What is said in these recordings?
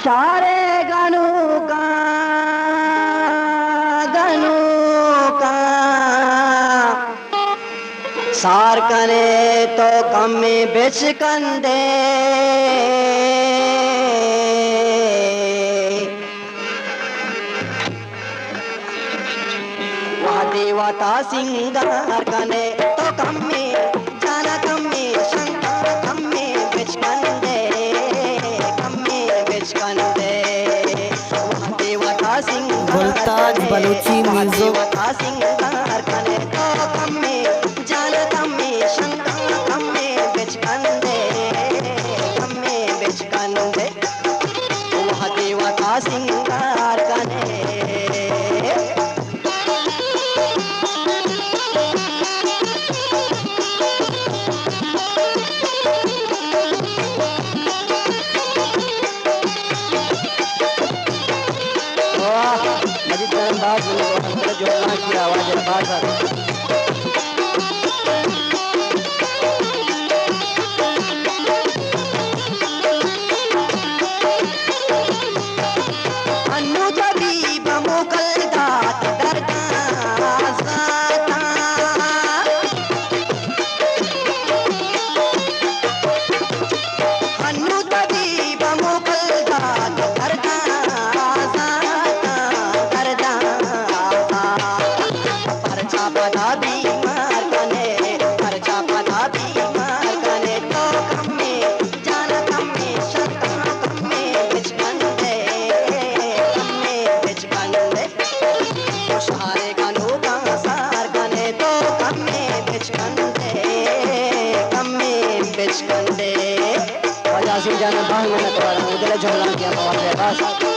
सारे गनु का सार करे तो कम में बेच कंदे वह देवता सिंगार कने तो कम में जाना कम में शंकर कम में बेच कंदे कम में बेच कंदे वह देवता सिंगार गुलताज बलूची म्यूजिक देवता सिंगार कने तो कम में जाना कम में शंकर कम में बेच कंदे कम में बेच कंदे वह देवता सिंगार कने मजीद अंदाज जोड़ना की आवाज बात जाना भांग में तो वाला मुझे झोला किया बाबा बस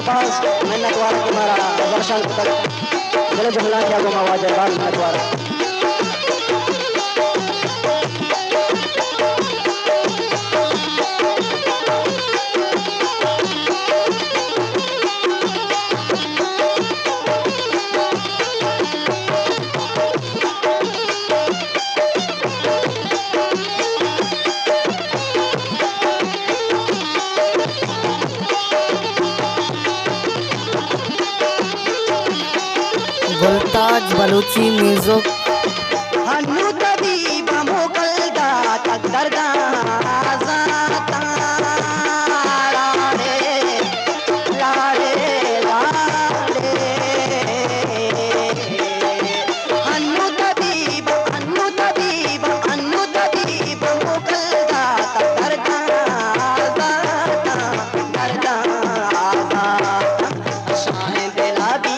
मुमताज। नटवार तुम्हारा दर्शन तक चलो जमला क्या गुमा वाजर बाल नटवार गुलताज बलूची म्यूजिक। हनु तभी बमोकल दा तक दर्दा जाता लारे लारे लारे हनु तभी बमोकल दा तक दर्दा जाता दर्दा जाता शान दिला भी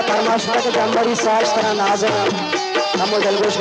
परमाशुरा के जंबरी साज तरह नाजन नमो जलगोश